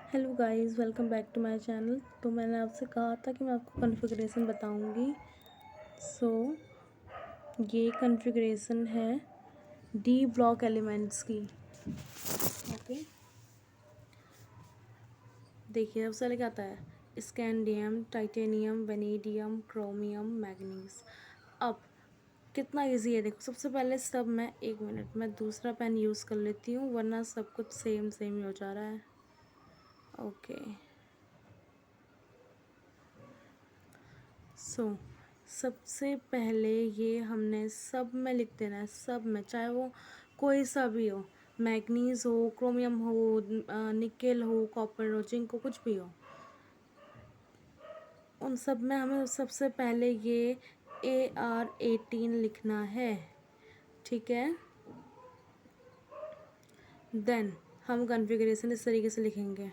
Hello guys, welcome back to my channel. तो मैंने आपसे कहा था कि मैं आपको कॉन्फ़िगरेशन बताऊंगी। ये कॉन्फ़िगरेशन है डी ब्लॉक एलिमेंट्स की। ओके, देखिए सबसे पहले क्या आता है, scandium, titanium, vanadium, chromium, manganese. अब कितना इजी है, देखो सबसे पहले सब मैं 1 मिनट में दूसरा पेन यूज़ कर लेती हूँ, वरना सब कुछ सेम सेम ही हो जा रहा है। ओके, सबसे पहले ये हमने सब में लिख देना है, सब में, चाहे वो कोई सा भी हो, मैग्नीज हो, क्रोमियम हो, निकेल हो, कॉपर हो, जिंक हो, कुछ भी हो, उन सब में हमें सबसे पहले ये AR18 लिखना है। ठीक है, देन हम कॉन्फ़िगरेशन इस तरीके से लिखेंगे।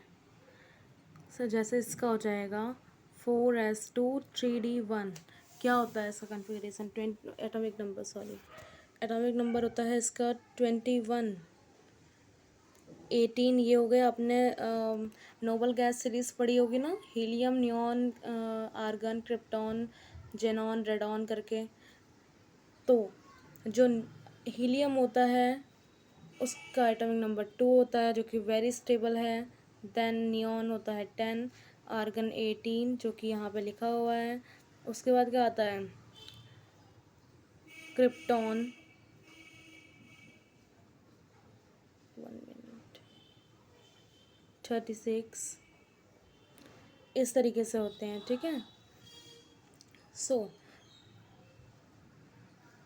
जैसे इसका हो जाएगा 4s2 3d1। क्या होता है इसका configuration? Atomic number, sorry, atomic number होता है इसका 21। 18 ये हो गया, अपने नोबल गैस सीरीज पढ़ी होगी ना, helium, neon, argon, krypton, xenon, radon करके। तो जो हीलियम होता है उसका एटॉमिक नंबर 2 होता है, जो कि वेरी स्टेबल है। देन नियॉन होता है 10, आर्गन 18 जो कि यहाँ पे लिखा हुआ है। उसके बाद क्या आता है, क्रिप्टॉन, 1 मिनट, 36, इस तरीके से होते हैं। ठीक है,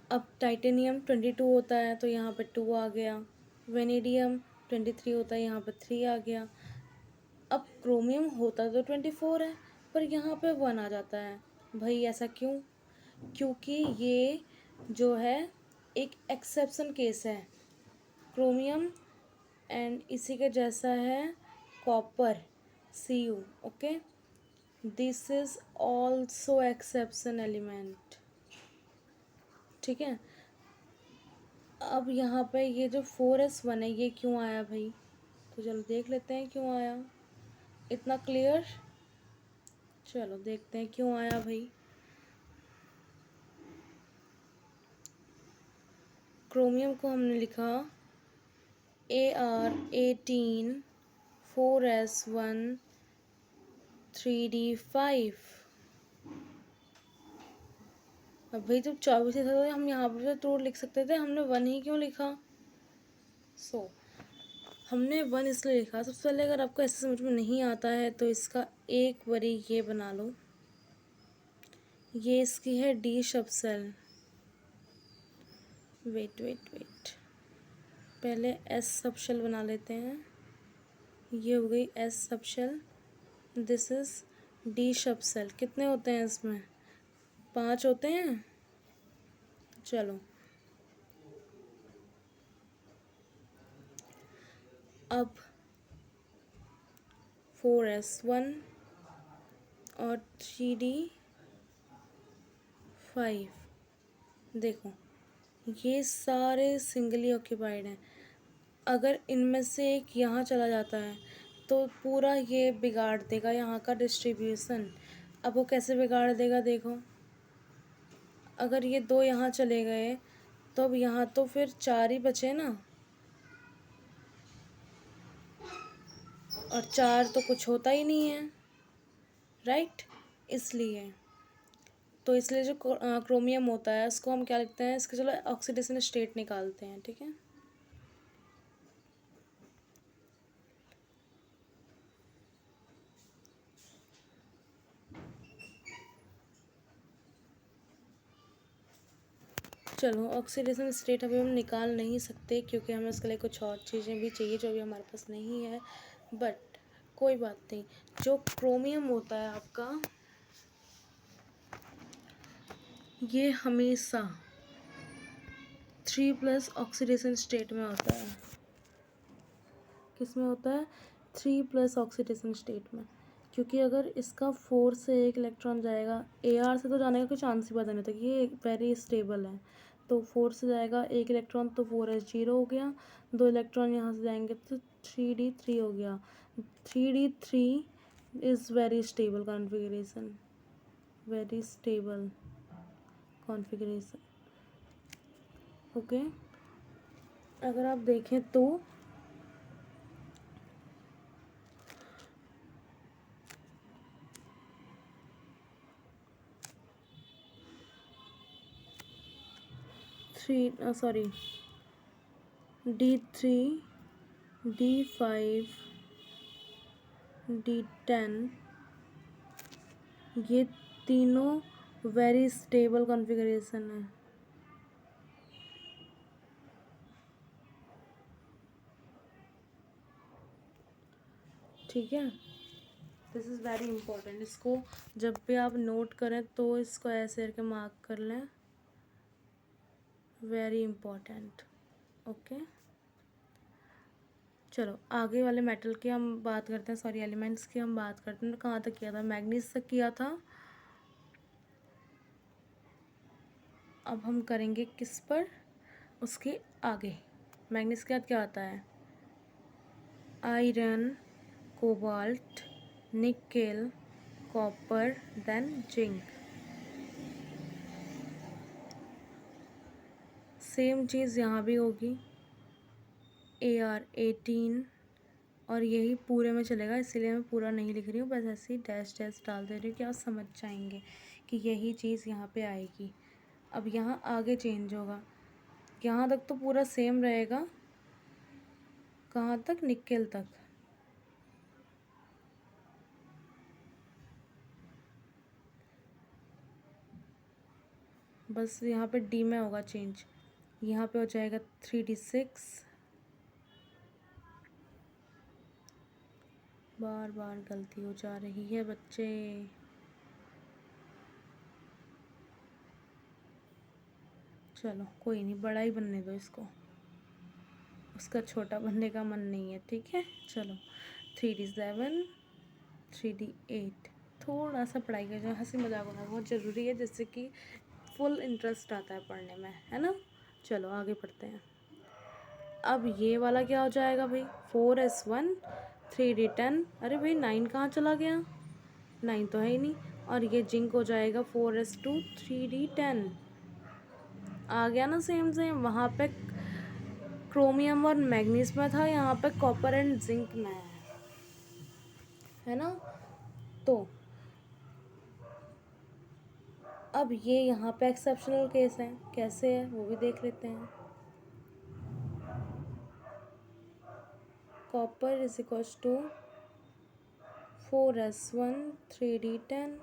अब टाइटेनियम 22 होता है तो यहाँ पे 2 आ गया। वेनेडियम 23 होता है, यहाँ पे 3 आ गया। अब क्रोमियम होता तो 24 है, पर यहाँ पे 1 आ जाता है। भाई ऐसा क्यों? क्योंकि ये जो है एक एक्सेप्शन केस है। क्रोमियम एंड इसी के जैसा है copper, Cu। Okay, this is also exception element. ठीक है, अब यहाँ पे ये जो 4s1 है ये क्यों आया भाई? तो चलो देख लेते हैं क्यों आया। इतना क्लियर? चलो देखते हैं क्यों आया भाई। क्रोमियम को हमने लिखा AR18 4s1 3d5। अब भाई जब 24 था तो हम यहाँ पर तो लिख सकते थे, हमने 1 ही क्यों लिखा? हमने 1 इसलिए लिखा। सबसे पहले अगर आपको ऐसे समझ में नहीं आता है तो इसका एक बारी ये बना लो, ये इसकी है d sub cell. Wait wait wait, पहले एस सब शेल बना लेते हैं। ये हो गई s subshell, this is d sub cell. कितने होते हैं इसमें? 5 होते हैं। चलो अब 4s1 और 3d5, देखो ये सारे सिंगली ऑक्यूपाइड हैं। अगर इनमें से एक यहाँ चला जाता है तो पूरा ये बिगाड़ देगा यहाँ का डिस्ट्रीब्यूशन। अब वो कैसे बिगाड़ देगा, देखो, अगर ये 2 यहाँ चले गए तो अब यहाँ तो फिर 4 ही बचे ना, और 4 तो कुछ होता ही नहीं है, राइट? इसलिए जो क्रोमियम होता है उसको हम क्या लिखते हैं, इसके चलो ऑक्सीडेशन स्टेट निकालते हैं। ठीक है, चलो ऑक्सीडेशन स्टेट अभी हम निकाल नहीं सकते क्योंकि हमें उसके लिए कुछ और चीज़ें भी चाहिए जो अभी हमारे पास नहीं है, बट कोई बात नहीं। जो क्रोमियम होता है आपका, ये हमेशा 3+ ऑक्सीडेशन स्टेट में होता है। किस में होता है? 3+ ऑक्सीडेशन स्टेट में। क्योंकि अगर इसका 4 से 1 इलेक्ट्रॉन जाएगा, AR से तो जाने का कोई चांस ही पता नहीं होता, ये वेरी स्टेबल है। तो 4 से जाएगा 1 इलेक्ट्रॉन तो 4s0 हो गया, 2 इलेक्ट्रॉन यहाँ से जाएंगे तो 3d3 हो गया। 3D3 is very stable configuration, very stable configuration. Okay, अगर आप देखें तो D3, D5, D10 ये तीनों वेरी स्टेबल कॉन्फ़िगरेशन है. ठीक है, दिस इज़ वेरी इम्पोर्टेंट. इसको जब भी आप नोट करें तो इसको ऐसे करके मार्क कर लें. Very important. ओके, चलो आगे वाले मेटल की हम बात करते हैं, सॉरी एलिमेंट्स की हम बात करते हैं. कहाँ तक किया था? मैग्नीज तक किया था. अब हम करेंगे किस पर? उसके आगे. मैग्नीज के बाद क्या आता है? Iron, cobalt, nickel, copper, then zinc. Same चीज़ यहाँ भी होगी. AR18 और यही पूरे में चलेगा, इसीलिए मैं पूरा नहीं लिख रही हूँ, बस ऐसे ही डैश डैश डाल दे रही हूँ कि आप समझ जाएंगे कि यही चीज़ यहाँ पे आएगी. अब यहाँ आगे चेंज होगा. यहाँ तक तो पूरा सेम रहेगा. कहाँ तक? निकेल तक. बस यहाँ पे डी में होगा चेंज. यहाँ पे हो जाएगा 3D6. बार बार गलती हो जा रही है बच्चे. चलो कोई नहीं, बड़ा ही बनने दो इसको, उसका छोटा बनने का मन नहीं है. ठीक है, चलो 3D7, 3D8. थोड़ा सा पढ़ाई का जो हंसी मजाक होना बहुत ज़रूरी है, जिससे कि फुल इंटरेस्ट आता है पढ़ने में, है ना. चलो आगे पढ़ते हैं. अब ये वाला क्या हो जाएगा भाई? 4S1, 3D10. अरे भाई 9 कहाँ चला गया? 9 तो है ही नहीं. और ये जिंक हो जाएगा 4S2, 3D10. आ गया ना सेम सेम. वहाँ पे क्रोमियम और मैग्नीज में था, यहाँ पे कॉपर एंड जिंक में है ना. तो अब ये यहाँ पे एक्सेप्शनल केस है. कैसे है वो भी देख लेते हैं. Copper is equals to 4S1, 3D10.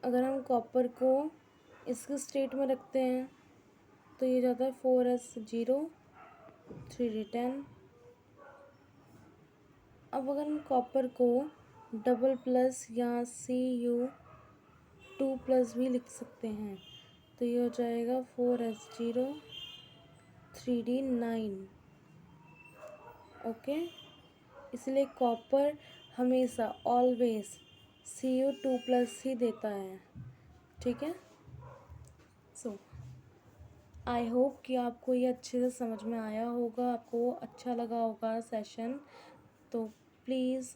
अगर हम कॉपर को इसके स्टेट में रखते हैं तो ये जाता है 4S0, 3D10. अब अगर हम कॉपर को डबल प्लस या Cu2+ भी लिख सकते हैं तो ये हो जाएगा 4S0, 3D9. ओके, इसलिए कॉपर हमेशा ऑलवेज Cu2+ ही देता है. ठीक है. सो आई होप कि आपको ये अच्छे से समझ में आया होगा, आपको अच्छा लगा होगा सेशन. तो प्लीज़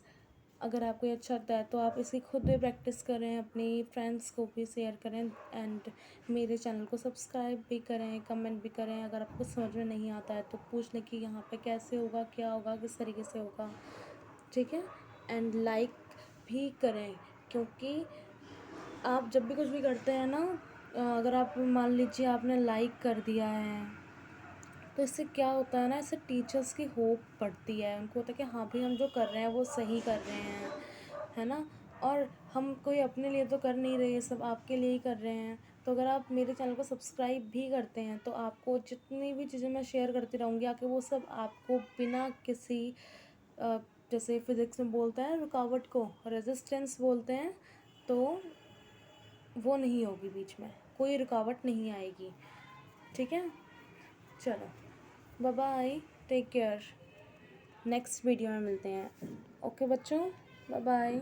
अगर आपको ये अच्छा लगता है तो आप इसकी खुद भी प्रैक्टिस करें, अपनी फ्रेंड्स को भी शेयर करें, एंड मेरे चैनल को सब्सक्राइब भी करें, कमेंट भी करें. अगर आपको समझ में नहीं आता है तो पूछ लें कि यहाँ पे कैसे होगा, क्या होगा, किस तरीके से होगा. ठीक है. एंड लाइक भी करें, क्योंकि आप जब भी कुछ भी करते हैं ना, अगर आप मान लीजिए आपने लाइक कर दिया है तो इससे क्या होता है ना, इससे टीचर्स की होप बढ़ती है. उनको होता है कि हाँ भाई हम जो कर रहे हैं वो सही कर रहे हैं, है ना. और हम कोई अपने लिए तो कर नहीं रहे, सब आपके लिए ही कर रहे हैं. तो अगर आप मेरे चैनल को सब्सक्राइब भी करते हैं तो आपको जितनी भी चीज़ें मैं शेयर करती रहूँगी आके वो सब आपको बिना किसी जैसे फिज़िक्स में बोलते हैं रुकावट को रेजिस्टेंस बोलते हैं, तो वो नहीं होगी, बीच में कोई रुकावट नहीं आएगी. ठीक है. चलो bye bye, take care. Next video में मिलते हैं. ओके बच्चों, बाय बाय.